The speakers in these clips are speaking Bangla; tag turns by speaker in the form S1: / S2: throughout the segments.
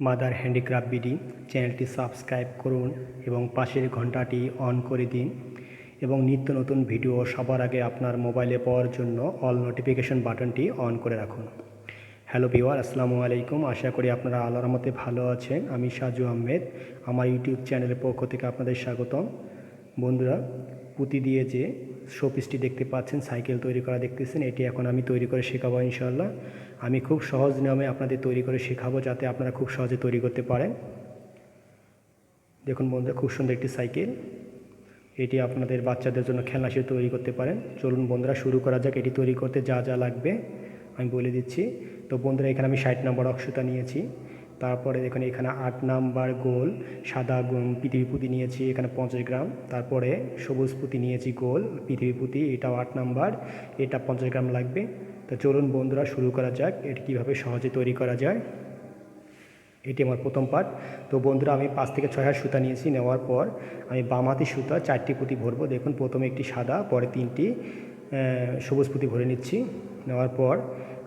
S1: মাদার হ্যান্ডিক্রাফট বিডি চ্যানেলটি সাবস্ক্রাইব করুন এবং পাশের ঘন্টাটি অন করে দিন এবং নিত্য নতুন ভিডিও সবার আগে আপনার মোবাইলে পাওয়ার জন্য অল নোটিফিকেশন বাটনটি অন করে রাখুন। হ্যালো ভিউয়ার, আসসালামু আলাইকুম। আশা করি আপনারা আল্লাহর রহমতে ভালো আছেন। আমি সাজু আহমেদ, আমার ইউটিউব চ্যানেলের পক্ষ থেকে আপনাদের স্বাগতম। বন্ধুরা, পুঁতি দিয়ে যে শোপিসটি দেখতে পাচ্ছেন, সাইকেল তৈরি করা দেখতেছেন, এটি এখন আমি তৈরি করে শেখাবো ইনশাআল্লাহ। আমি খুব সহজ নিয়মে আপনাদের তৈরি করে শেখাবো, যাতে আপনারা খুব সহজে তৈরি করতে পারেন। দেখুন বন্ধুরা, খুব সুন্দর একটি সাইকেল। এটি আপনাদের বাচ্চাদের জন্য খেলনা হিসেবে তৈরি করতে পারেন। চলুন বন্ধুরা, শুরু করা যাক। এটি তৈরি করতে যা যা লাগবে আমি বলে দিচ্ছি। তো বন্ধুরা, এখানে আমি 60 নম্বর অক্ষতা নিয়েছি। তারপরে দেখুন এখানে 8 নাম্বার গোল সাদা পৃথিবী পুঁতি নিয়েছি, এখানে 50 গ্রাম। তারপরে সবুজ পুঁতি নিয়েছি গোল পৃথিবী পুঁতি, এটাও 8 নাম্বার, এটা 50 গ্রাম লাগবে। তো চলুন বন্ধুরা, শুরু করা যাক। এটি কীভাবে সহজে তৈরি করা যায়। এটি আমার প্রথম পার্ট। তো বন্ধুরা, আমি 5 থেকে 6 হাত সুতা নিয়েছি। নেওয়ার পর আমি বাম হাতে সুতা 4টি পুঁতি ভরবো। দেখুন প্রথমে একটি সাদা, পরে 3টি সবুজ পুঁতি ভরে নিচ্ছি। নেওয়ার পর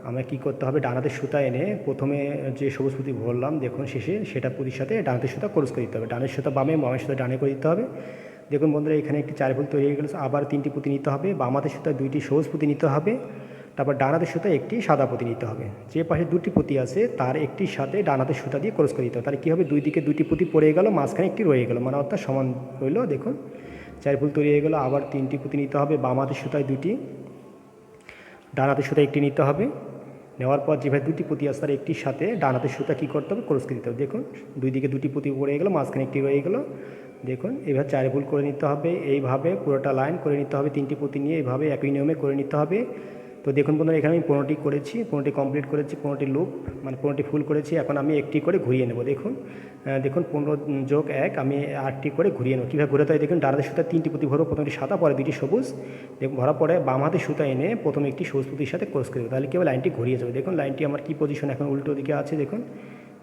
S1: আমায় কী করতে হবে, ডান হাতের সুতা এনে প্রথমে যে সবুজ পুঁতি ভরলাম, দেখুন শেষে সেটা পুঁতির সাথে ডান হাতের সুতা ক্রস করে দিতে হবে। ডানের সুতা বামে, বামের সুতা ডানে করে দিতে হবে। দেখুন বন্ধুরা, এখানে একটি 4 ফুল তৈরি হয়ে গেল। আবার 3টি পুঁতি নিতে হবে। বাম হাতের সুতা 2টি সবুজ পুঁতি নিতে হবে। তারপর ডান হাতের সুতা একটি সাদা পুঁতি নিতে হবে। যে পাশে 2টি পুঁতি আছে তার একটির সাথে ডান হাতের সুতা দিয়ে ক্রস করে দিতে হবে। তাহলে কী হবে, দুই দিকে 2টি পুঁতি পড়ে গেল, মাঝখানে একটি রয়ে গেল, মানে অর্থাৎ সমান রইল। দেখুন 4 ফুল তৈরি হয়ে গেল। আবার 3টি পুঁতি নিতে হবে। বাম হাতের সুতায় 2টি, ডান হাতের সুতা একটি নিতে হবে। নেওয়ার পর যেভাবে 2টি পুঁতি আছে তার একটির সাথে ডান হাতের সুতা কী করতে হবে, ক্রস করে দিতে হবে। দেখুন দুই দিকে 2টি পুঁতি পড়ে গেল, মাঝখানে একটি রয়ে গেল। দেখুন এইভাবে 4 ফুল করে নিতে হবে। এইভাবে পুরোটা লাইন করে নিতে হবে। 3টি পুঁতি নিয়ে এইভাবে একই নিয়মে করে নিতে হবে। তো দেখুন বন্ধুরা, এখানে আমি 15টি করেছি, 15টি কমপ্লিট করেছি, 15টি লুপ মানে 15টি ফুল করেছি। এখন আমি একটি করে ঘুরিয়ে নেব। দেখুন 15 যোগ 1, আমি 8টি করে ঘুরিয়ে নেব। কীভাবে ঘুরাতে হয় দেখুন, ডান হাতের সুতা 3টি পুঁতি ভরবো, প্রথমটি সাদা, পরে 2টি সবুজ। দেখুন ভরার পরে বাম হাতের সুতা এনে প্রথমে একটি সবুজ পুঁতির সাথে ক্রস করে দেবো। তাহলে কী হবে, লাইনটি ঘুরিয়ে যাবে। দেখুন লাইনটি আমার কী পজিশন, এখন উল্টো দিকে আছে। দেখুন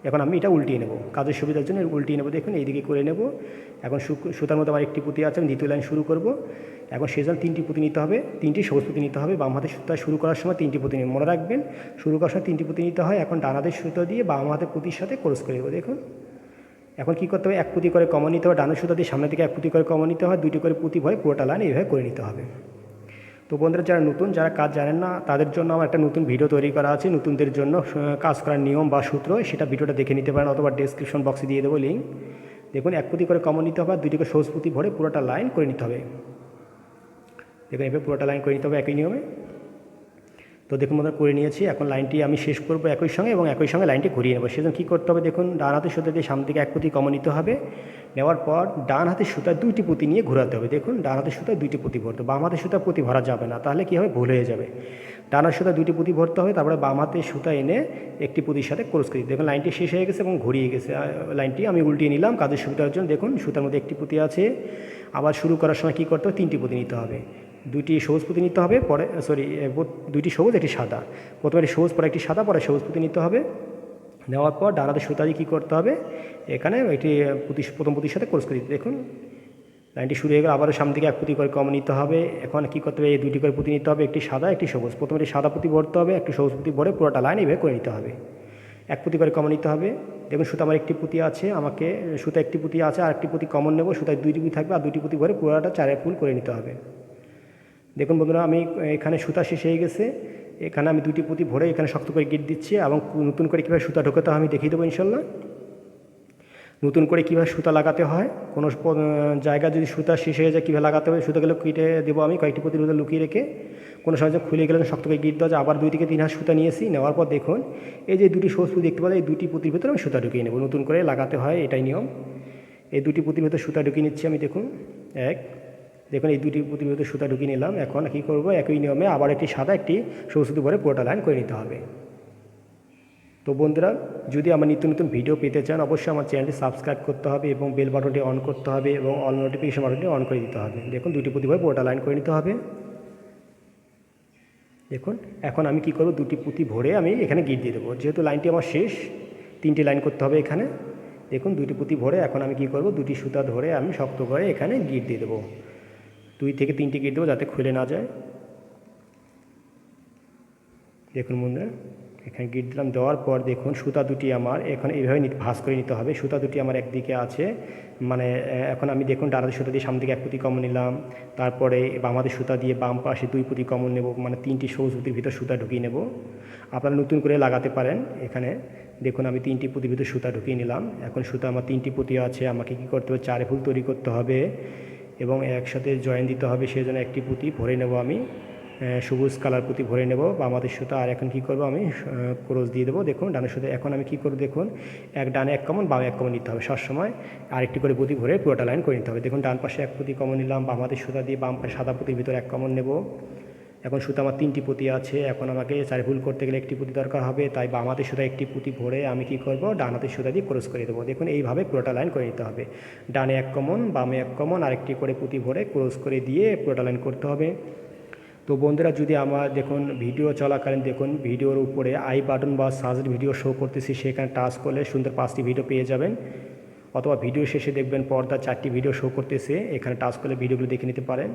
S1: এখন আমি এটা উল্টিয়ে নেব, কাজের সুবিধার জন্য উল্টিয়ে নেব। দেখুন এইদিকে করে নেব। এখন সুতার মধ্যে আমার একটি পুঁতি আছে, আমি দ্বিতীয় লাইন শুরু করব। এখন সেজন্য 3টি পুঁতি নিতে হবে, 3টি সবুজ পুঁতি নিতে হবে। বাম হাতের সুতা শুরু করার সময় 3টি পুঁতি মনে রাখবেন, শুরু করার সময় 3টি পুঁতি নিতে হয়। এখন ডান হাতের সুতো দিয়ে বাম হাতের পুঁতির সাথে ক্রস করে দেবো। দেখুন এখন কী করতে হবে, 1 পুঁতি করে কমন নিতে হবে। ডানের সুতো দিয়ে সামনে থেকে 1 পুঁতি করে কমন নিতে হয়। 2টি করে পুঁতি ভরে পুরোটা লাইন এইভাবে করে নিতে হবে। তো বন্ধুরা, যারা নতুন, যারা কাজ জানেন না, তাদের জন্য আমার একটা নতুন ভিডিও তৈরি করা আছে। নতুনদের জন্য কাজ করার নিয়ম বা সূত্র, সেটা ভিডিওটা দেখে নিতে পারেন, অথবা ডেসক্রিপশন বক্সে দিয়ে দেবো লিঙ্ক। দেখুন 1 পুঁতি করে কমন নিতে হবে, 2টি করে সবুজ পুঁতি ভরে পুরোটা লাইন করে নিতে হবে। দেখুন এভাবে পুরোটা লাইন করে নিতে হবে একই নিয়মে। তো দেখুন বন্ধুরা, করে নিয়েছি। এখন লাইনটি আমি শেষ করব একই সঙ্গে, এবং একই সঙ্গে লাইনটি ঘুরিয়ে নেব। সেজন্য কী করতে হবে, দেখুন ডান হাতের সুতা দিয়ে সামনে থেকে 1 পুঁতি কমন নিতে হবে। নেওয়ার পর ডান হাতের সুতায় 2টি পুঁতি নিয়ে ঘোরাতে হবে। দেখুন ডান হাতের সুতায় 2টি পুঁতি ভরতে হবে, বাম হাতের সুতা পুঁতি ভরা যাবে না, তাহলে কী হবে, ভুল হয়ে যাবে। ডান হাতের সুতায় 2টি পুঁতি ভরতে হবে, তারপরে বাম হাতের সুতা এনে একটি পুঁতির সাথে ক্রস করে দিতে। দেখুন লাইনটি শেষ হয়ে গেছে এবং ঘুরিয়ে গেছে। লাইনটি আমি উল্টিয়ে নিলাম কাজের সুবিধার জন্য। দেখুন সুতার মধ্যে একটি পুঁতি আছে। আবার শুরু করার সময় কী করতে হবে, 3টি পুঁতি নিতে হবে। 2টি সবুজ পুঁতি নিতে হবে, পরে 2টি সবুজ, একটি সাদা। প্রথমে একটি সবুজ, পরে একটি সাদা, পরে সবুজ পুঁতি নিতে হবে। নেওয়ার পর ডান হাতের সুতা দিয়ে কী করতে হবে, এখানে একটি প্রথম পুঁতির সাথে ক্রস করে দিতে। দেখুন লাইনটি শুরু হয়ে গেল। আবারও সামনে থেকে 1 পুঁতি করে কমন নিতে হবে। এখন কী করতে হবে, এই 2টি করে পুঁতি নিতে হবে, একটি সাদা, একটি সবুজ। প্রথমে একটি সাদা পুঁতি ভরতে হবে, একটি সবুজ পুঁতি ভরে পুরোটা লাইন এইভাবে করে নিতে হবে। 1 পুঁতি করে কমন নিতে হবে। দেখুন সুতা আমার একটি পুঁতি আছে, আমাকে সুতা একটি পুঁতি আছে, আর একটি পুঁতি কমন নেব। সুতায় 2টি পুঁতি থাকবে, আর 2টি পুঁতি ভরে পুরোটা 4 ফুল করে নিতে হবে। দেখুন বন্ধুরা, আমি এখানে সুতা শেষ হয়ে গেছে। এখানে আমি 2টি পুঁতি ভরে এখানে শক্ত করে গিট দিচ্ছি, এবং নতুন করে কীভাবে সুতা ঢোকাতে হয় আমি দেখিয়ে দেবো ইনশাল্লাহ। নতুন করে কীভাবে সুতা লাগাতে হয়, কোনো জায়গায় যদি সুতা শেষ হয়ে যায় কীভাবে লাগাতে হবে, সুতাগুলো কেটে দেবো আমি কয়েকটি পুঁতির মধ্যে লুকিয়ে রেখে। কোনো সময় খুলে গেলে শক্ত করে গিট দেওয়া যায়। আবার 2 থেকে 3 হাত সুতা নিয়েছি। নেওয়ার পর দেখুন এই যে 2টি সবুজ পুঁতি দেখতে পাচ্ছেন, এই 2টি পুঁতির ভিতরে আমি সুতা ঢুকিয়ে নেব। নতুন করে লাগাতে হয়, এটাই নিয়ম। এই 2টি পুঁতির ভিতরে সুতা ঢুকিয়ে নিচ্ছি আমি। দেখুন দেখুন এই 2টি পুঁতির ভিতরে সুতা ঢুকিয়ে নিলাম। এখন কী করব, একই নিয়মে আবার একটি সাদা, একটি সবুজ পুঁতি ভরে পুরোটা লাইন করে নিতে হবে। তো বন্ধুরা, যদি আমার নিত্য নতুন ভিডিও পেতে চান, অবশ্যই আমার চ্যানেলটি সাবস্ক্রাইব করতে হবে এবং বেল বাটনটি অন করতে হবে এবং অল নোটিফিকেশন বাটনটি অন করে দিতে হবে। দেখুন 2টি পুঁতি ভরে পুরোটা লাইন করে নিতে হবে। দেখুন এখন আমি কী করব, 2টি পুঁতি ভরে আমি এখানে গিট দিয়ে দেবো। যেহেতু লাইনটি আমার শেষ, 3টি লাইন করতে হবে এখানে। দেখুন 2টি পুঁতি ভরে এখন আমি কী করব, 2টি সুতা ধরে আমি শক্ত করে এখানে গিট দিয়ে দেবো। 2 থেকে 3টি গিট দেবো, যাতে খুলে না যায়। দেখুন বন্ধুরা, এখানে গিট দিলাম, দেওয়ার পর দেখুন সুতা দুটি আমার এখন এইভাবে ভাঁজ করে নিতে হবে। সুতা দুটি আমার একদিকে আছে, মানে এখন আমি দেখুন ডানাতে সুতা দিয়ে সামনে দিকে 1 পুঁতি কমন নিলাম, তারপরে বামাদের সুতা দিয়ে বাম পাশে 2 পুঁতি কমন নেব, মানে 3টি সবুজ পুঁতির ভিতর সুতা ঢুকিয়ে নেব। আপনারা নতুন করে লাগাতে পারেন। এখানে দেখুন আমি 3টি পুঁতির ভিতর সুতা ঢুকিয়ে নিলাম। এখন সুতা আমার 3টি পুঁতি আছে, আমাকে কী করতে হবে, 4 ফুল তৈরি করতে হবে এবং একসাথে জয়েন দিতে হবে। সেই জন্য একটি পুঁতি ভরে নেব আমি, সবুজ কালার পুঁতি ভরে নেব বামাদের সুতা। আর এখন কি করব, আমি ক্রস দিয়ে দেবো। দেখুন ডানের সুতা এখন আমি কি করব, দেখুন এক ডানে 1 কমন বামে 1 কমন নিতে হবে সবসময়, আরেকটি করে পুঁতি ভরে পুরোটা লাইন করে নিতে হবে। দেখুন ডান পাশে 1 পুঁতি কমন নিলাম, বামাদের সুতা দিয়ে বাম পাশে সাদা পুঁতির ভিতরে 1 কমন নেব। এখন সুতা আমার 3টি পুঁতি আছে, এখন আমাকে 4 ফুল করতে গেলে একটি পুঁতি দরকার হবে, তাই বামাদের সুতা একটি পুঁতি ভরে আমি কি করব, ডান হাতের সুতা দিয়ে ক্রস করে দেবো। দেখুন এইভাবে পুরোটা লাইন করে নিতে হবে, ডানে 1 কমন বামে 1 কমন আরেকটি করে পুঁতি ভরে ক্রস করে দিয়ে পুরোটা লাইন করতে হবে। তো বন্ধুরা যদি আমার দেখুন ভিডিও চলাকালীন দেখুন ভিডিওর উপরে আই বাটন বা সার্চ ভিডিও শো করতেছি, সেখানে টাচ করলে সুন্দর 5টি ভিডিও পেয়ে যাবেন, অথবা ভিডিও শেষে দেখবেন পর্দা 4টি ভিডিও শো করতেছে, এখানে টাচ করলে ভিডিওগুলো দেখে নিতে পারেন।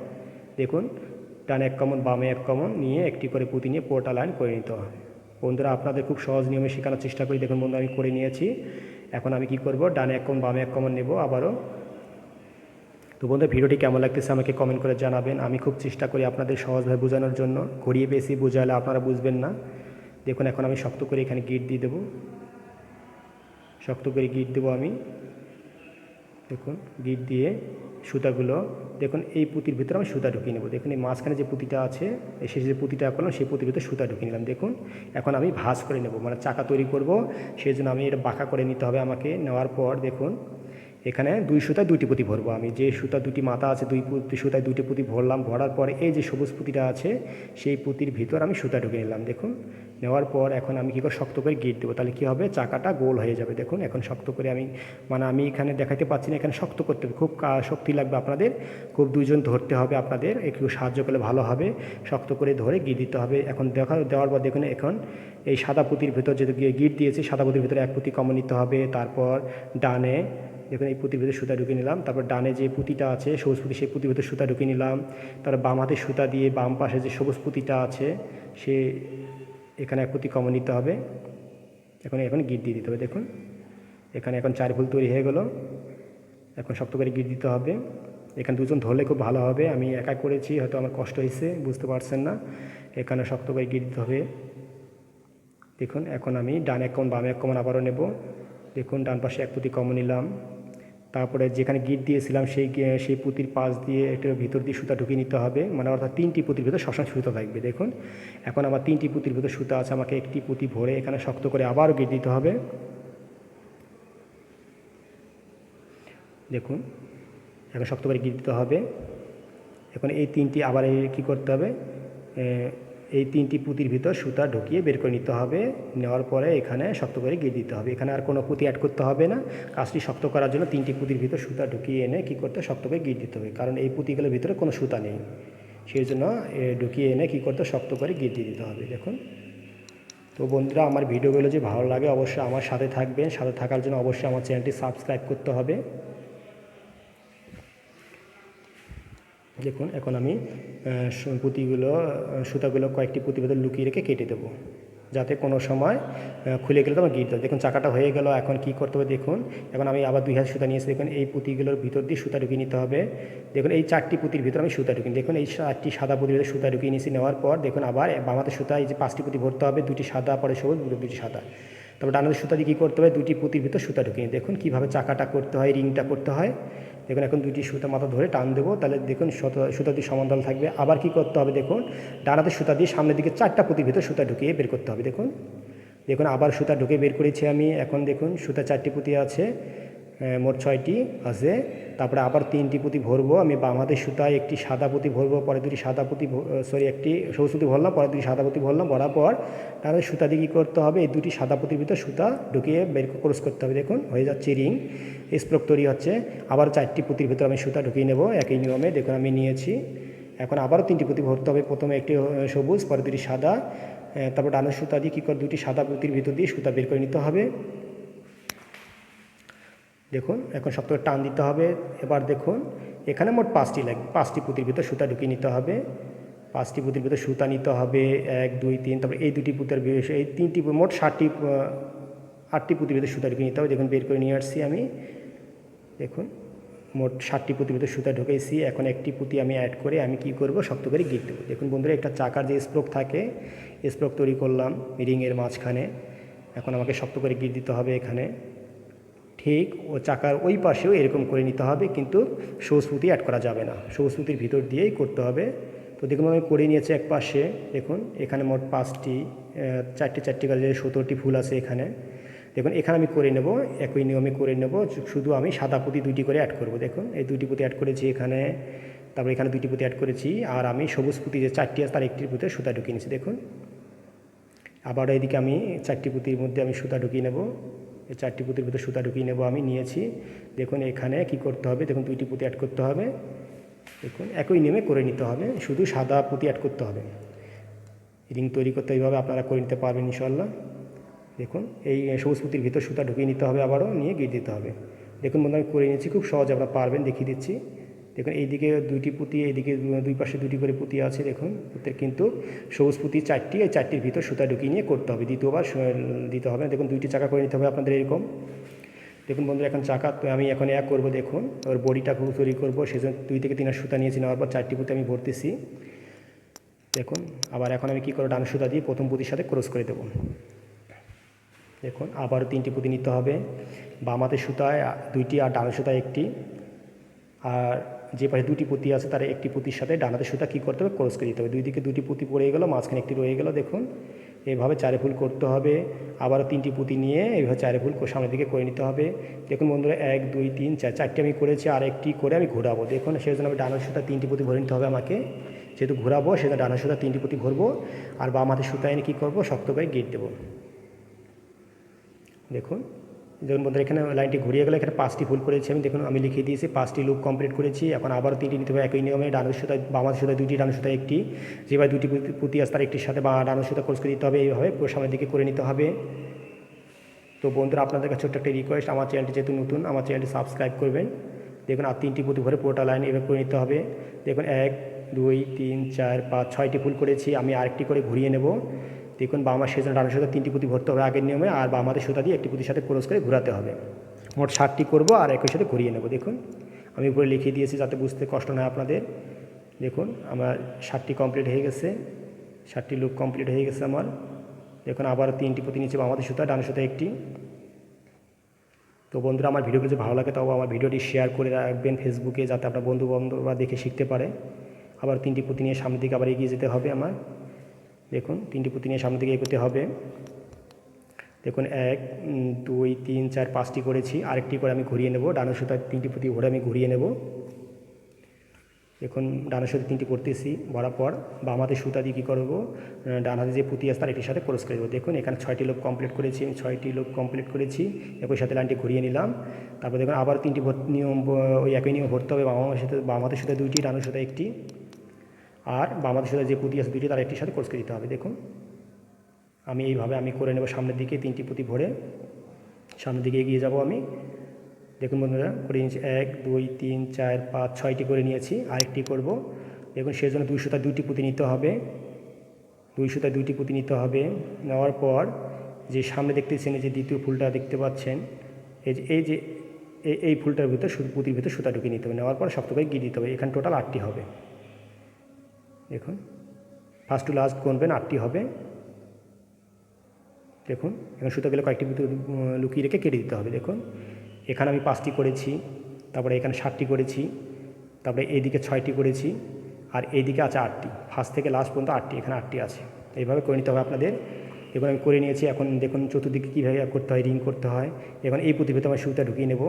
S1: দেখুন ডানে 1 কমন বামে 1 কমন নিয়ে একটি করে পুঁতি নিয়ে পুরোটা লাইন করে নিতে হবে। বন্ধুরা আপনাদের খুব সহজ নিয়মে শেখানোর চেষ্টা করি। দেখুন বন্ধু আমি করে নিয়েছি। এখন আমি কি করব, ডানে 1 কমন বামে 1 কমন নেব আবারও। তো বন্ধু ভিডিওটি কেমন লাগতেছে আমাকে কমেন্ট করে জানাবেন। আমি খুব চেষ্টা করি আপনাদের সহজভাবে বোঝানোর জন্য, ঘুরিয়ে বেশি বোঝালে আপনারা বুঝবেন না। দেখুন এখন আমি শক্ত করে এখানে গিট দিয়ে দেবো, শক্ত করে গিট দেবো আমি। দেখুন গিট দিয়ে সুতাগুলো দেখুন এই পুঁতির ভিতরে আমি সুতা ঢুকিয়ে নেব। দেখুন এই মাঝখানে যে পুঁতিটা আছে, এই শেষে যে পুঁতিটা করলাম সেই পুঁতির ভিতরে সুতা ঢুকিয়ে নিলাম। দেখুন এখন আমি ভাঁজ করে নেব, মানে চাকা তৈরি করব, সেই জন্য আমি এটা বাঁকা করে নিতে হবে আমাকে। নেওয়ার পর দেখুন এখানে 2 সুতায় 2টি পুঁতি ভরবো আমি, যে সুতা 2টি মাথা আছে 2 সুতায় 2টি পুঁতি ভরলাম। ভরার পর এই যে সবুজ পুঁতিটা আছে সেই পুঁতির ভিতর আমি সুতা ঢুকে নিলাম। দেখুন নেওয়ার পর এখন আমি কী করে শক্ত করে গিট দেবো, তাহলে কী হবে, চাকাটা গোল হয়ে যাবে। দেখুন এখন শক্ত করে আমি, মানে আমি এখানে দেখাতে পাচ্ছি না, এখানে শক্ত করতে হবে, খুব শক্তি লাগবে আপনাদের, খুব 2 জন ধরতে হবে আপনাদের, একটু সাহায্য করলে ভালো হবে। শক্ত করে ধরে গিট দিতে হবে। এখন দেওয়ার পর দেখুন এখন এই সাদা পুঁতির ভিতর যেহেতু গিট দিয়েছি, সাদা পুঁতির ভিতরে 1 পুঁতি কমন নিতে হবে। তারপর ডানে দেখুন এই পুঁতির ভিতরে সুতা ঢুকিয়ে নিলাম, তারপর ডানে যে পুঁতিটা আছে সবুজ পুঁতি সেই পুঁতির ভিতরে সুতা ঢুকিয়ে নিলাম। তারপর বাম হাতে সুতা দিয়ে বাম পাশে যে সবুজ পুঁতিটা আছে সে এখানে 1 পুঁতি কমন নিতে হবে। এখন গিট দিয়ে দিতে হবে। দেখুন এখানে এখন 4 ফুল তৈরি হয়ে গেল। এখন শক্ত করে গিট দিতে হবে। এখানে 2 জন ধরলে খুব ভালো হবে, আমি একা করেছি হয়তো আমার কষ্ট হয়েছে বুঝতে পারছেন না। এখানে শক্ত করে গিট দিতে হবে। দেখুন এখন আমি ডানে 1 কমন বামে 1 কমন আবারও নেব। দেখুন ডান পাশে 1 পুঁতি কমন নিলাম, তারপরে যেখানে গিট দিয়েছিলাম সেই পুঁতির পাশ দিয়ে একটু ভিতর দিয়ে সুতা ঢুকিয়ে নিতে হবে, মানে অর্থাৎ 3টি পুঁতির ভিতর সবসময় সুতা থাকবে। দেখুন এখন আমার 3টি পুঁতির ভিতর সুতা আছে, আমাকে একটি পুঁতি ভরে এখানে শক্ত করে আবারও গিট দিতে হবে। দেখুন এখন শক্ত করে গিট দিতে হবে। এখন এই 3টি আবার কী করতে হবে, এই 3টি পুঁতির ভিতর সুতা ঢুকিয়ে বের করে নিতে হবে। নেওয়ার পরে এখানে শক্ত করে গিট দিতে হবে। এখানে আর কোনো পুঁতি অ্যাড করতে হবে না। কাজটি শক্ত করার জন্য 3টি পুঁতির ভিতর সুতা ঢুকিয়ে এনে কী করতে শক্ত করে গিট দিতে হবে, কারণ এই পুঁতিগুলোর ভিতরে কোনো সুতা নেই, সেই জন্য ঢুকিয়ে এনে কী করতে শক্ত করে গিট দিয়ে দিতে হবে। দেখুন তো বন্ধুরা আমার ভিডিওগুলো যে ভালো লাগে অবশ্যই আমার সাথে থাকবেন, সাথে থাকার জন্য অবশ্যই আমার চ্যানেলটি সাবস্ক্রাইব করতে হবে। দেখুন এখন আমি সুতাগুলো কয়েকটি পুঁতির ভিতর লুকিয়ে রেখে কেটে দেবো, যাতে কোনো সময় খুলে গেলে তো আমার গিট দেবো। দেখুন চাকাটা হয়ে গেল। এখন কি করতে হবে, দেখুন এখন আমি আবার 2 হাত সুতা নিয়েছি। দেখুন এই পুঁতিগুলোর ভিতর দিয়ে সুতা ঢুকিয়ে নিতে হবে। দেখুন এই 4টি পুঁতির ভিতর আমি সুতা ঢুকিয়ে, দেখুন এই 4টি সাদা পুঁতির ভিতরে সুতা ঢুকিয়ে নিয়েছি। নেওয়ার পর দেখুন আবার বাম হাতে সুতা এই যে 5টি পুঁতি ভরতে হবে, 2টি সাদা পরে সবুজ, 2টি সাদা। তারপর ডান হাতে সুতা দিয়ে কী করতে হবে, 2টি পুঁতির ভিতর সুতা ঢুকিয়ে। দেখুন কীভাবে চাকাটা করতে হয়, রিংটা করতে হয়। দেখুন এখন 2টি সুতা মাথা ধরে টান দেবো, তাহলে দেখুন সুতা দিয়ে সমান্তরাল থাকবে। আবার কি করতে হবে, দেখুন ডান হাতে সুতা দিয়ে সামনের দিকে 4টা পুঁতির ভিতর সুতা ঢুকিয়ে বের করতে হবে। দেখুন আবার সুতা ঢুকে বের করেছি আমি। এখন দেখুন সুতা 4টি পুঁতি আছে, মোট 6টি আছে। তারপরে আবার 3টি পুঁতি ভরবো আমি। বাম হাতের সুতায় একটি সাদা পুঁতি ভরবো, পরে 2টি সাদা পুঁতি একটি সবুজ পুঁতি ভরলাম, পরে 2টি সাদা পুঁতি ভরলাম। ভরার পর তাহলে সুতা দিয়ে কী করতে হবে, এই 2টি সাদা পুঁতির ভিতর সুতা ঢুকিয়ে বের ক্রস করতে হবে। দেখুন হয়ে যাচ্ছে রিং, স্প্রোক তৈরি হচ্ছে। আবার 4টি পুঁতির ভিতর আমি সুতা ঢুকিয়ে নেব একই নিয়মে। দেখুন আমি নিয়েছি। এখন আবারও 3টি পুঁতি ভরতে হবে, প্রথমে একটি সবুজ, পরে 2টি সাদা। তারপর ডানের সুতা দিয়ে কী করে 2টি সাদা পুঁতির ভিতর দিয়ে সুতা বের করে নিতে হবে। দেখুন এখন শক্ত করে টান দিতে হবে। এবার দেখুন এখানে মোট 5টি লাগবে, 5টি পুঁতির ভিতর সুতা ঢুকিয়ে নিতে হবে। 5টি পুঁতির ভিতরে সুতা নিতে হবে 1 2 3, তারপরে এই 2টি পুঁতির বিষয় এই 3টি মোট 8টি পুঁতির ভিতরে সুতা ঢুকিয়ে নিতে হবে। দেখুন বের করে নিয়ে আসছি আমি, দেখুন মোট 60টি পুঁতির ভিতরে সুতা ঢুকেছি। এখন একটি পুঁতি আমি অ্যাড করে আমি কি করব, শক্ত করে গিট দেবো। দেখুন বন্ধুরা, একটা চাকার যে স্প্রোক থাকে, স্প্রোক তৈরি করলাম রিংয়ের মাঝখানে। এখন আমাকে শক্ত করে গিট দিতে হবে এখানে, ঠিক ও চাকার ওই পাশেও এরকম করে নিতে হবে, কিন্তু সবুজ পুঁতি অ্যাড করা যাবে না, সবুজ পুঁতির ভিতর দিয়েই করতে হবে। তো দেখুন আমি করে নিয়েছি এক পাশে। দেখুন এখানে মোট 5টি 4টি করে 17টি ফুল আছে এখানে। দেখুন এখানে আমি করে নেব, একই নিয়মে করে নেব, শুধু আমি সাদা পুঁতি 2টি করে অ্যাড করব। দেখুন এই 2টি পুঁতি অ্যাড করেছি এখানে, তারপর এখানে 2টি পুঁতি অ্যাড করেছি, আর আমি সবুজ পুঁতি যে 4টি আছে তার একটির ভিতরে সুতা ঢুকিয়ে নিয়েছি। দেখুন আবার এইদিকে আমি 4টি পুঁতির মধ্যে আমি সুতা ঢুকিয়ে নেব, এই 4টি পুঁতির ভিতরে সুতা ঢুকিয়ে নেব আমি নিয়েছি। দেখুন এখানে কি করতে হবে, দেখুন 2টি পুঁতি অ্যাড করতে হবে। দেখুন একই নিয়মে করে নিতে হবে, শুধু সাদা পুঁতি অ্যাড করতে হবে। রিং তৈরি করতে এইভাবে আপনারা করে নিতে পারবেন ইনশাআল্লাহ। দেখুন এই সবুজ পুঁতির ভিতর সুতা ঢুকিয়ে নিতে হবে, আবারও নিয়ে গিট দিতে হবে। দেখুন বন্ধু আমি করে নিয়েছি, খুব সহজে আপনারা পারবেন, দেখিয়ে দিচ্ছি। দেখুন এইদিকে 2টি পুঁতি, এইদিকে 2 পাশে 2টি করে পুঁতি আছে। দেখুন প্রত্যেক কিন্তু সবুজ পুঁতি 4টি, এই 4টির ভিতর সুতা ঢুকিয়ে নিয়ে করতে হবে, দ্বিতীয়বার দিতে হবে। দেখুন 2টি চাকা করে নিতে হবে আপনাদের এরকম। দেখুন বন্ধুরা এখন চাকা তো আমি এখন এক করব। দেখুন ওর বডিটা খুব তৈরি করবো, সেজন্য 2 থেকে 3 সুতা নিয়েছি, নেওয়ার পর 4টি পুঁতি আমি ভরতেছি। দেখুন আবার এখন আমি কী করব, ডান সুতা দিয়ে প্রথম পুঁতির সাথে ক্রস করে দেবো। দেখুন আবারও 3টি পুঁতি নিতে হবে, বাম হাতের সুতায় 2টি আর ডান সুতায় 1টি, আর যে পাশে 2টি পুঁতি আছে তার একটি পুঁতির সাথে ডান হাতের সুতা কী করতে হবে, ক্রস করে দিতে হবে। 2 দিকে 2টি পুঁতি পড়ে গেল, মাঝখানে একটি রয়ে গেল। দেখুন এইভাবে 4 ফুল করতে হবে, আবারও 3টি পুঁতি নিয়ে এইভাবে 4 ফুল সামনের দিকে করে নিতে হবে। দেখুন বন্ধুরা 1 2 3 4, 4টি আমি করেছি, আর একটি করে আমি ঘোরাবো। দেখুন সেই জন্য আমি ডান হাতের সুতা 3টি পুঁতি ভরে নিতে হবে আমাকে, যেহেতু ঘোরাবো সেজন্য ডান হাতের সুতা 3টি পুঁতি ভরবো, আর বাম হাতের সুতা এনে কী করবো, শক্ত করে গিট দেবো। দেখুন যেমন বন্ধুরা এখানে লাইনটি ঘুরিয়ে গেলে এখানে 5টি ফুল করেছি আমি। দেখুন আমি লিখে দিয়েছি 5টি লুপ কমপ্লিট করেছি। এখন আবার 3টি নিতে হবে একই নিয়মে, ডান সুতা বাম সুতা 2টি, ডান সুতা 1টি, যেভাবে 2টি পুঁতি আছে তার একটির সাথে বা ডান সুতা ক্রস করে দিতে হবে, এইভাবে পুরো সামনের দিকে করে নিতে হবে। তো বন্ধুরা আপনাদের কাছে ছোট্ট একটা রিকোয়েস্ট, আমার চ্যানেলটি যেহেতু নতুন, আমার চ্যানেলটি সাবস্ক্রাইব করবেন। দেখুন আর 3টি পুঁতি ভরে পুরোটা লাইন এভাবে করে নিতে হবে। দেখুন 1 2 3 4 5 6টি ফুল করেছি, আমি আরেকটি করে ঘুরিয়ে নেব। দেখুন বাম হাতের সেজন্য ডান সুতা 3টি পুঁতি ভরতে হবে আগের নিয়মে, আর বাম হাতের সুতা দিয়ে একটি পুঁতির সাথে ক্রস করে ঘোরাতে হবে। মোট 60টি করব আর একই সাথে ঘুরিয়ে নেব। দেখুন আমি উপরে লিখিয়ে দিয়েছি যাতে বুঝতে কষ্ট না হয় আপনাদের। দেখুন আমার 60টি কমপ্লিট হয়ে গেছে, 60টি লুপ কমপ্লিট হয়ে গেছে আমার। দেখুন আবার 3টি পুঁতি নিচে বাম হাতের সুতা, ডান সুতা 1টি। তো বন্ধুরা আমার ভিডিওটি যদি ভালো লাগে তবে আমার ভিডিওটি শেয়ার করে রাখবেন ফেসবুকে, যাতে আপনার বন্ধু বান্ধবরা দেখে শিখতে পারে। আবার 3টি পুঁতি নিয়ে সামনের দিকে আবার এগিয়ে যেতে হবে আমার। দেখুন 3টি পুঁতি নিয়ে সামনের দিকে এগোতে হবে। দেখুন 1 2 3 4 5টি করেছি, আরেকটি করে আমি ঘুরিয়ে নেব, ডান সুতা 3টি পুঁতি ভরে আমি ঘুরিয়ে নেব। দেখুন ডান সুতা 3টি করতেছি, ভরার পর বাম হাতের সুতা দিয়ে কী করবো, ডান হাতে যে পুঁতি আছে তার এটির সাথে ক্রস করে দেবো। দেখুন এখানে 6টি লুপ কমপ্লিট করেছি আমি, 6টি লুপ কমপ্লিট করেছি, একই সাথে লাইনটি ঘুরিয়ে নিলাম। তারপর দেখুন আবার 3টি নিয়ম, ওই একই নিয়ম ভরতে হবে। বাম হাতের সুতা 2টি, ডান সুতা 1টি, আর বাম হাতের সুতা যে পুঁতি আছে 2টি তার একটির সাথে ক্রস করে দিতে হবে। দেখুন আমি এইভাবে আমি করে নেব সামনের দিকে, 3টি পুঁতি ভরে সামনের দিকে এগিয়ে যাব আমি। দেখুন বন্ধুরা করে নিয়েছি 1 2 3 4 5 6টি করে নিয়েছি, আরেকটি করব। দেখুন সেই জন্য 2 সুতায় 2টি পুঁতি নিতে হবে, 2 সুতায় 2টি পুঁতি নিতে হবে। নেওয়ার পর যে সামনে দেখতেছেন যে দ্বিতীয় ফুলটা দেখতে পাচ্ছেন, এই যে এই ফুলটার ভিতর পুঁতির ভিতর সুতা ঢুকিয়ে নিতে হবে। নেওয়ার পর শক্ত করে গিয়ে দিতে হবে। এখানে টোটাল 8টি হবে। দেখুন ফার্স্ট টু লাস্ট গুনবেন 8টি হবে। দেখুন এখানে সুতাগুলো কয়েকটি ভিতরে লুকিয়ে রেখে কেটে দিতে হবে। দেখুন এখানে আমি 5টি করেছি, তারপরে এখানে 7টি করেছি, তারপরে এইদিকে 6টি করেছি, আর এইদিকে আছে 8টি। ফার্স্ট থেকে লাস্ট পর্যন্ত 8টি, এখানে 8টি আছে। এইভাবে করে নিতে হবে আপনাদের। এবার আমি করে নিয়েছি। এখন দেখুন চতুর্দিকে কীভাবে করতে হয়, রিং করতে হয়। এখন এই পুঁতির ভিতরে আমার সুতা ঢুকিয়ে নেব।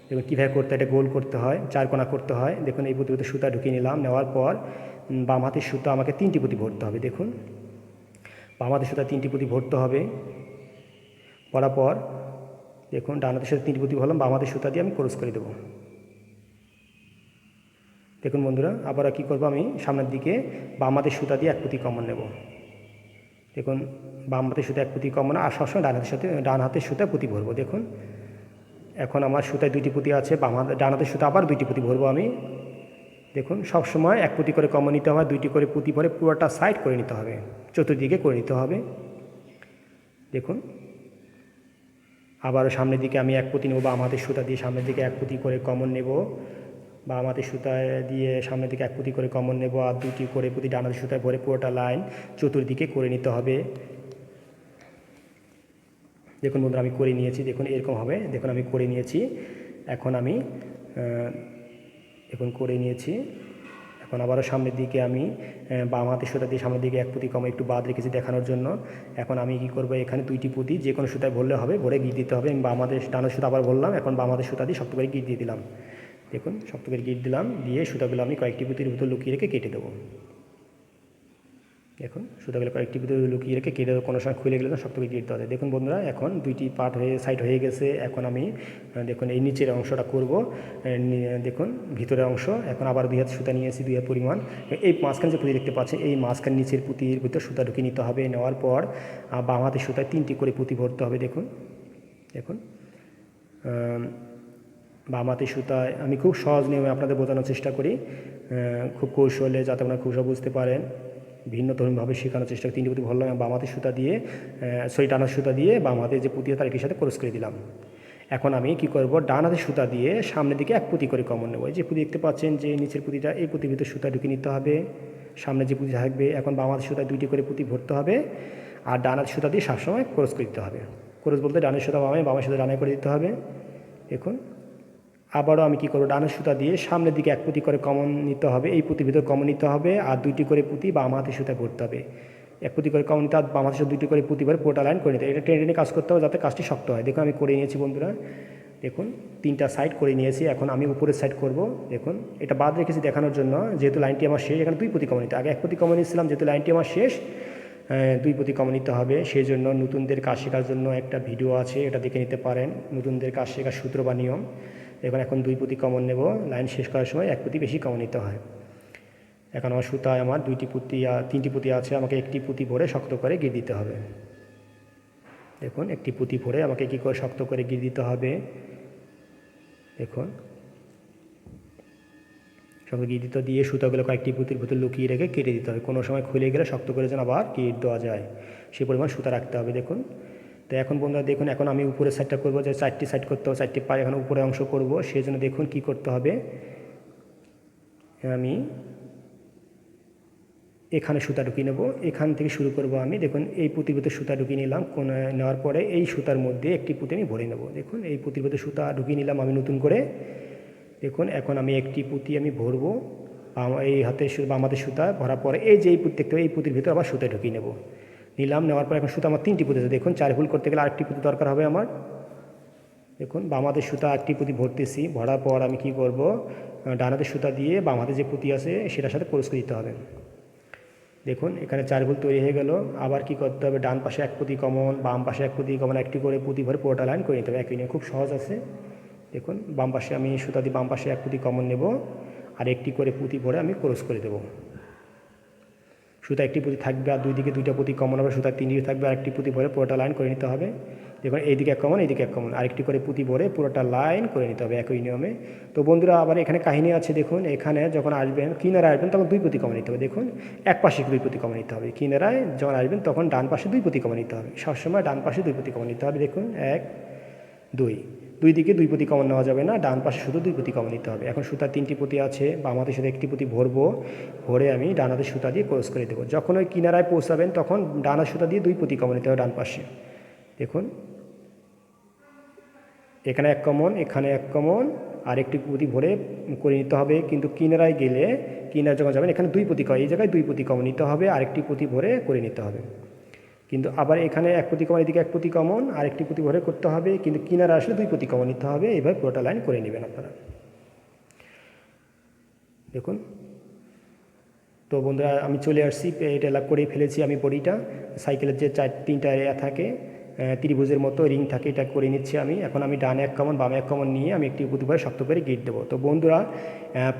S1: দেখুন কীভাবে করতে হয়, এটা গোল করতে হয়, 4 কোণা করতে হয়। দেখুন এই পুঁতির ভিতরে সুতা ঢুকিয়ে নিলাম। নেওয়ার পর বাম হাতের সুতা আমাকে 3টি পুঁতি ভরতে হবে। দেখুন বাম হাতের সুতা 3টি পুঁতি ভরতে হবে। ভরার পর দেখুন ডান হাতের সাথে 3টি পুঁতি ভরলাম, বাম হাতের সুতা দিয়ে আমি ক্রস করে দেবো। দেখুন বন্ধুরা আবার কী করবো, আমি সামনের দিকে বাম হাতের সুতা দিয়ে 1 পুঁতি কমন নেব। দেখুন বাম হাতের সুতা 1 পুঁতি কমন, আর সবসময় ডান হাতের সুতা পুঁতি ভরবো। দেখুন এখন আমার সুতায় 2টি পুঁতি আছে, ডান হাতের সুতা আবার 2টি পুঁতি ভরবো আমি। দেখুন সবসময় এক পুঁতি করে কমন নিতে হবে, দুইটি করে পুঁতি ভরে পুরোটা সাইড করে নিতে হবে, চতুর্দিকে করে নিতে হবে। দেখুন আবারও সামনের দিকে আমি এক পুঁতি নেব, বাম হাতের সুতা দিয়ে সামনের দিকে এক পুঁতি করে কমন নেব, বাম হাতের সুতা দিয়ে সামনের দিকে এক পুঁতি করে কমন নেব, আর দুটি করে পুঁতি ডান হাতের সুতায় ভরে পুরোটা লাইন চতুর্দিকে করে নিতে হবে। দেখুন বন্ধুরা আমি করে নিয়েছি, দেখুন এরকম হবে, দেখুন আমি করে নিয়েছি। এখন আমি করে নিয়েছি। এখন আবারও সামনের দিকে আমি বাম হাতের সুতা দিয়ে সামনের দিকে এক পুঁতি কম একটু বাদ রেখেছি দেখানোর জন্য। এখন আমি কি করব, এখানে দুইটি পুঁতি যে কোনো সুতায় ভরলে হবে, ভরে গিট দিতে হবে। আমি বাম হাতের ডান সুতা আবার বললাম, এখন বাম হাতের সুতা দিয়ে শক্ত করে গিট দিয়ে দিলাম। দেখুন শক্ত করে গিট দিলাম, দিয়ে সুতাগুলো আমি কয়েকটি পুঁতির ভিতর লুকিয়ে রেখে কেটে দেবো। দেখুন সুতাগুলো কয়েকটি ভিতরে লুকিয়ে রেখে কেটে কোনো সময় খুলে গেলে শক্ত করে গিট দেওয়া যায়। দেখুন বন্ধুরা এখন দুইটি পার্ট হয়ে সাইড হয়ে গেছে। এখন আমি দেখুন এই নিচের অংশটা করব, দেখুন ভিতরের অংশ। এখন আবার দুই হাত সুতা নিয়েছি, 2 হাত পরিমাণ। এই মাঝখানে যে পুঁতি দেখতে পাচ্ছেন, এই মাঝখানে নিচের পুঁতির ভিতর সুতা ঢুকিয়ে নিতে হবে। নেওয়ার পর বাম হাতের সুতায় 3টি করে পুঁতি ভরতে হবে। দেখুন দেখুন বাম হাতের সুতায় আমি খুব সহজ নিয়মে আপনাদের বোঝানোর চেষ্টা করি, খুব কৌশলে, যাতে আপনারা খুব সব বুঝতে পারেন। ভিন্ন ধরনভাবে শেখানোর চেষ্টা করি। 3টি পুঁতি ভরলাম, বাম হাতের সুতা দিয়ে টানার সুতা দিয়ে বাম হাতে যে পুঁতি তার একই সাথে ক্রস করে দিলাম। এখন আমি কি করব, ডান হাতের সুতা দিয়ে সামনের দিকে এক পুঁতি করে কমন নেব। এই যে পুঁতি দেখতে পাচ্ছেন, যে নিচের পুঁতিটা, এই পুঁতির ভিতরে সুতা ঢুকিয়ে নিতে হবে। সামনে যে পুঁতি থাকবে, এখন বাম হাতের সুতায় 2টি করে পুঁতি ভরতে হবে, আর ডান হাতের সুতা দিয়ে সবসময় ক্রস করে দিতে হবে। ক্রস বলতে ডানের সুতা বামে, বামের সুতা ডানে করে দিতে হবে। দেখুন আবারও আমি কি করব, ডানের সুতা দিয়ে সামনের দিকে এক পুঁতি করে কমন নিতে হবে, এই পুঁতির ভিতরে কমন নিতে হবে, আর 2টি করে পুঁতি বাম হাতের সুতায় ভরতে হবে। এক পুঁতি করে কমন নিতে হবে, বাম হাতের সুতা 2টি করে পুঁতি ভরে পুরোটা লাইন করে নিতে হবে। এটা টেনে টেনে কাজ করতে হবে যাতে কাজটি শক্ত হয়। দেখুন আমি করে নিয়েছি বন্ধুরা, দেখুন 3টা সাইড করে নিয়েছি। এখন আমি উপরের সাইড করব। দেখুন এটা বাদ রেখেছি দেখানোর জন্য, যেহেতু লাইনটি আমার শেষ। এখানে 2 পুঁতি কমন নিতে, আগে এক পুঁতি কমন নিয়েছিলাম, যেহেতু লাইনটি আমার শেষ 2 পুঁতি কমন নিতে হবে। সেই জন্য নতুনদের কাজ শেখার জন্য একটা ভিডিও আছে, এটা দেখে নিতে পারেন, নতুনদের কাজ শেখার সূত্র বা নিয়ম। এখন 2 পুঁতি কমন নেব, লাইন শেষ করার সময় 1 পুঁতি বেশি কমন নিতে হয়। এখন আমার সুতায় আমার 2টি পুঁতি 3টি পুঁতি আছে, আমাকে একটি পুঁতি ভরে শক্ত করে গিট দিতে হবে। দেখুন একটি পুঁতি ভরে আমাকে কী করে শক্ত করে গিট দিতে হবে। দেখুন শক্ত গিট দিতে দিয়ে সুতাগুলো কয়েকটি পুঁতির ভিতর লুকিয়ে রেখে কেটে দিতে হবে। কোনো সময় খুলে গেলে শক্ত করে যেন আবার গিট দেওয়া যায়, সেই পরিমাণ সুতা রাখতে হবে। দেখুন তো এখন বন্ধুরা দেখুন, এখন আমি উপরের সাইডটা করবো, যে 4টি সাইড করতে হবে, 4টি পায়ে এখন উপরে অংশ করব। সেই জন্য দেখুন কি করতে হবে, আমি এখানে সুতা ঢুকিয়ে নেব, এখান থেকে শুরু করব আমি। দেখুন এই পুঁতির ভিতরে সুতা ঢুকিয়ে নিলাম, নেওয়ার পরে এই সুতার মধ্যে একটি পুঁতি আমি ভরে নেব। দেখুন এই পুঁতির ভিতরে সুতা ঢুকিয়ে নিলাম আমি নতুন করে। দেখুন এখন আমি একটি পুঁতি আমি ভরবো, এই বাম হাতের সুতা ভরার পরে এই যে এই পুঁতি দেখতে হবে, এই পুঁতির ভিতরে আবার সুতা ঢুকিয়ে নেব। নিলাম, নেওয়ার পর এখন সুতা আমার 3টি পুঁতি আছে। দেখুন 4 ফুল করতে গেলে আরেকটি পুঁতি দরকার হবে আমার। দেখুন বাম হাতের সুতা একটি পুঁতি ভরতেছি, ভরার পর আমি কি করব, ডান হাতের সুতা দিয়ে বাম হাতে যে পুঁতি আছে সেটার সাথে ক্রস করে দিতে হবে। দেখুন এখানে 4 ফুল তৈরি হয়ে গেল। আবার কি করতে হবে, ডান পাশে 1 পুঁতি কমন, বাম পাশে 1 পুঁতি কমন, একটি করে পুঁতি ভরে পুরোটা লাইন করে নিতে হবে। একই নিয়ে খুব সহজ আছে। দেখুন বাম পাশে আমি সুতা দিয়ে বাম পাশে 1 পুঁতি কমন নেব, আর একটি করে পুঁতি ভরে আমি ক্রস করে দেবো। সুতা একটি পুঁতি থাকবে, আর 2 দিকে 2টা পুঁতি কমন হবে, সুতা 3 দিকে থাকবে, আর একটি পুঁতি ভরে পুরোটা লাইন করে নিতে হবে। দেখুন এইদিকে 1 কমন, এইদিকে 1 কমন, আরেকটি করে পুঁতি ভরে পুরোটা লাইন করে নিতে হবে একই নিয়মে। তো বন্ধুরা আবার এখানে কাহিনী আছে, দেখুন এখানে যখন আসবেন কিনারায় আসবেন তখন 2 পুঁতি কমন নিতে হবে। দেখুন এক পাশে 2 পুঁতি কমন নিতে হবে, কিনারায় যখন আসবেন তখন ডান পাশে 2 পুঁতি কমন নিতে হবে। সবসময় ডান পাশে 2 পুঁতি কমন নিতে হবে। দেখুন 1 2 দিকে 2 পুঁতি কমন নেওয়া যাবে না, ডান পাশে শুধু 2 পুঁতি কমন নিতে হবে। এখন সুতার 3টি পুঁতি আছে, বাম হাতের সাথে একটি পুঁতি ভরবো, ভরে আমি ডান হাতের সুতা দিয়ে ক্রস করে দেবো। যখন ওই কিনারায় পৌঁছাবেন তখন ডান হাতের সুতা দিয়ে 2 পুঁতি কমন নিতে হবে ডান পাশে। দেখুন এখানে 1 কমন, এখানে 1 কমন, আর একটি পুঁতি ভরে করে নিতে হবে। কিন্তু কিনারায় গেলে, কিনারা যখন যাবেন এখানে 2 পুঁতি এই জায়গায় 2 পুঁতি কমন নিতে হবে, আরেকটি পুঁতি ভরে করে নিতে হবে। কিন্তু আবার এখানে 1 পুঁতি কমন, এদিকে 1 পুঁতি কমন, আরেকটি পুঁতি ভরে করতে হবে। কিন্তু কিনারা আসলে 2 পুঁতি কমন নিতে হবে। এইভাবে পুরোটা লাইন করে নেবেন আপনারা। দেখুন তো বন্ধুরা আমি চলে আসছি, এটা লাগ করেই ফেলেছি আমি বডিটা। সাইকেলের যে 3টা থাকে ত্রিভুজের মতো রিং থাকে, এটা করে নিচ্ছি আমি। এখন আমি ডানে 1 কমন, বামে 1 কমন নিয়ে আমি একটি পুঁতি ভরে শক্ত করে গিট দেবো। তো বন্ধুরা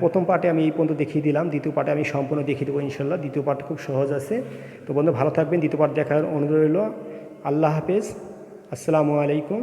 S1: প্রথম পার্টে আমি এই পর্যন্ত দেখিয়ে দিলাম, দ্বিতীয় পার্টে আমি সম্পূর্ণ দেখিয়ে দেবো ইনশাল্লাহ। দ্বিতীয় পার্ট খুব সহজ আছে। তো বন্ধু ভালো থাকবেন, দ্বিতীয় পার্ট দেখার অনুরোধ রইল। আল্লাহ হাফেজ, আসসালামু আলাইকুম।